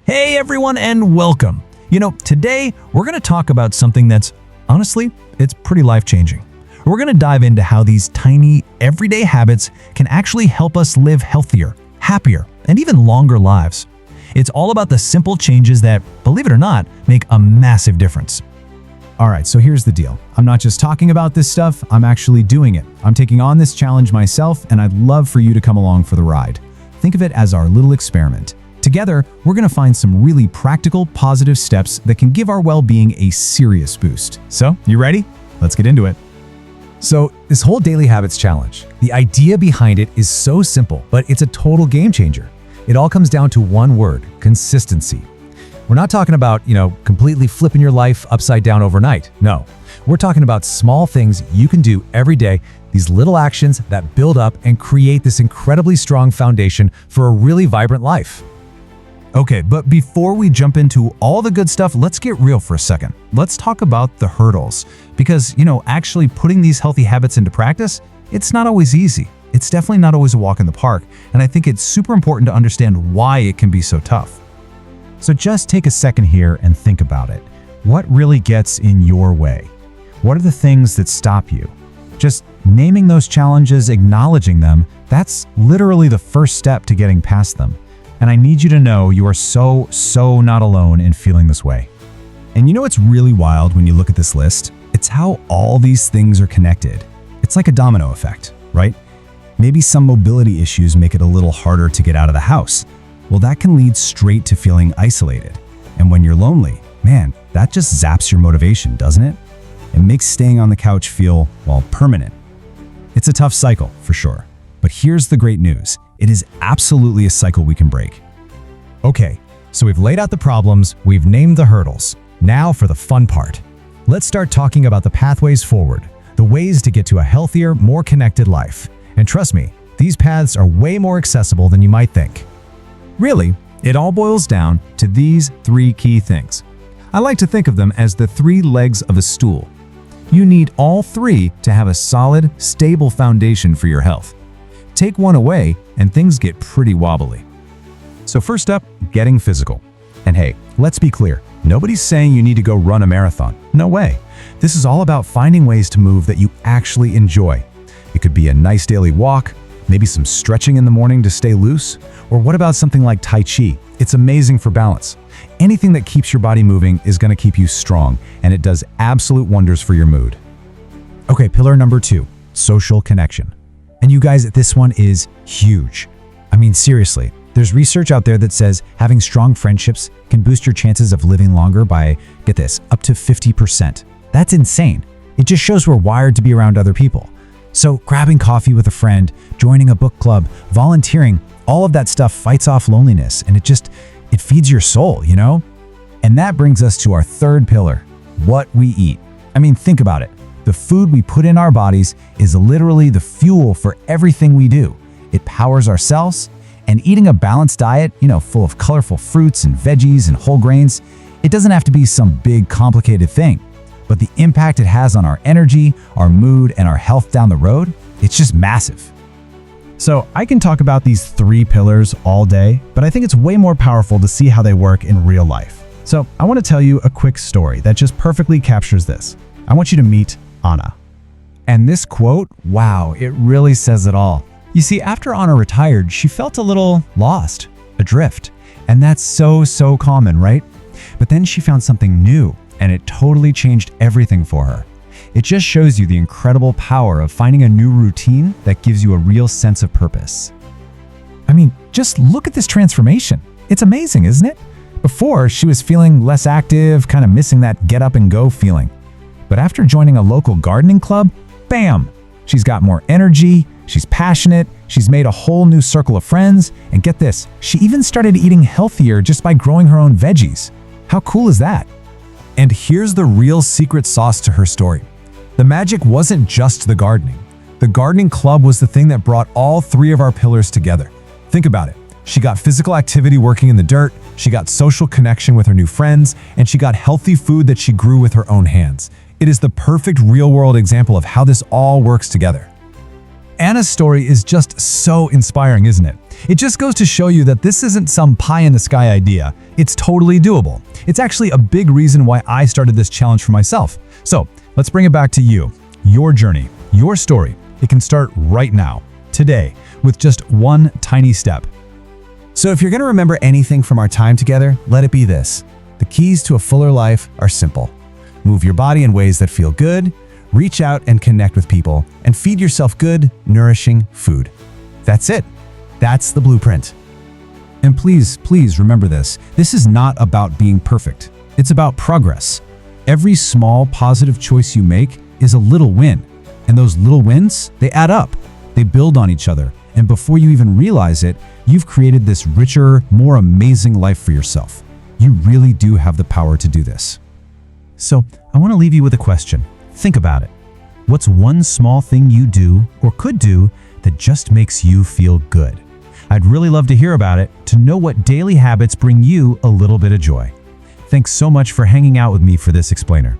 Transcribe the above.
Hey everyone and welcome. Today we're going to talk about something that's, honestly, it's pretty life-changing. We're going to dive into how these tiny, everyday habits can actually help us live healthier, happier, and even longer lives. It's all about the simple changes that, believe it or not, make a massive difference. Alright, so here's the deal. I'm not just talking about this stuff, I'm actually doing it. I'm taking on this challenge myself, and I'd love for you to come along for the ride. Think of it as our little experiment. Together, we're going to find some really practical, positive steps that can give our well-being a serious boost. So, you ready? Let's get into it. So, this whole daily habits challenge, the idea behind it is so simple, but it's a total game changer. It all comes down to one word: consistency. We're not talking about, completely flipping your life upside down overnight. No, we're talking about small things you can do every day, these little actions that build up and create this incredibly strong foundation for a really vibrant life. Okay, but before we jump into all the good stuff, let's get real for a second. Let's talk about the hurdles. Because, actually putting these healthy habits into practice, it's not always easy. It's definitely not always a walk in the park, and I think it's super important to understand why it can be so tough. So just take a second here and think about it. What really gets in your way? What are the things that stop you? Just naming those challenges, acknowledging them, that's literally the first step to getting past them. And I need you to know you are so not alone in feeling this way. And you know what's really wild when you look at this list? It's how all these things are connected. It's like a domino effect, right? Maybe some mobility issues make it a little harder to get out of the house. Well, that can lead straight to feeling isolated. And when you're lonely, man, that just zaps your motivation, doesn't it? It makes staying on the couch feel, well, permanent. It's a tough cycle, for sure. But here's the great news. It is absolutely a cycle we can break. Okay, so we've laid out the problems, we've named the hurdles. Now for the fun part. Let's start talking about the pathways forward, the ways to get to a healthier, more connected life. And trust me, these paths are way more accessible than you might think. Really, it all boils down to these three key things. I like to think of them as the three legs of a stool. You need all three to have a solid, stable foundation for your health. Take one away, and things get pretty wobbly. So first up, getting physical. And hey, let's be clear, nobody's saying you need to go run a marathon. No way. This is all about finding ways to move that you actually enjoy. It could be a nice daily walk, maybe some stretching in the morning to stay loose, or what about something like Tai Chi? It's amazing for balance. Anything that keeps your body moving is going to keep you strong, and it does absolute wonders for your mood. Okay, pillar number 2, social connection. And you guys, this one is huge. I mean, seriously, there's research out there that says having strong friendships can boost your chances of living longer by, get this, up to 50%. That's insane. It just shows we're wired to be around other people. So grabbing coffee with a friend, joining a book club, volunteering, all of that stuff fights off loneliness, and it feeds your soul, And that brings us to our third pillar, what we eat. I mean, think about it. The food we put in our bodies is literally the fuel for everything we do. It powers our cells, and eating a balanced diet, full of colorful fruits and veggies and whole grains, it doesn't have to be some big complicated thing. But the impact it has on our energy, our mood, and our health down the road, it's just massive. So I can talk about these three pillars all day, but I think it's way more powerful to see how they work in real life. So I want to tell you a quick story that just perfectly captures this. I want you to meet Anna. And this quote, wow, it really says it all. You see, after Anna retired, she felt a little lost, adrift. And that's so common, right? But then she found something new, and it totally changed everything for her. It just shows you the incredible power of finding a new routine that gives you a real sense of purpose. I mean, just look at this transformation. It's amazing, isn't it? Before, she was feeling less active, kind of missing that get up and go feeling. But after joining a local gardening club, bam! She's got more energy, she's passionate, she's made a whole new circle of friends, and get this, she even started eating healthier just by growing her own veggies. How cool is that? And here's the real secret sauce to her story. The magic wasn't just the gardening. The gardening club was the thing that brought all three of our pillars together. Think about it. She got physical activity working in the dirt, she got social connection with her new friends, and she got healthy food that she grew with her own hands. It is the perfect real-world example of how this all works together. Anna's story is just so inspiring, isn't it? It just goes to show you that this isn't some pie-in-the-sky idea. It's totally doable. It's actually a big reason why I started this challenge for myself. So, let's bring it back to you. Your journey, your story. It can start right now, today, with just one tiny step. So if you're going to remember anything from our time together, let it be this. The keys to a fuller life are simple. Move your body in ways that feel good, reach out and connect with people, and feed yourself good, nourishing food. That's it. That's the blueprint. And please, please remember this. This is not about being perfect. It's about progress. Every small positive choice you make is a little win. And those little wins, they add up. They build on each other. And before you even realize it, you've created this richer, more amazing life for yourself. You really do have the power to do this. So, I want to leave you with a question. Think about it. What's one small thing you do or could do that just makes you feel good? I'd really love to hear about it, to know what daily habits bring you a little bit of joy. Thanks so much for hanging out with me for this explainer.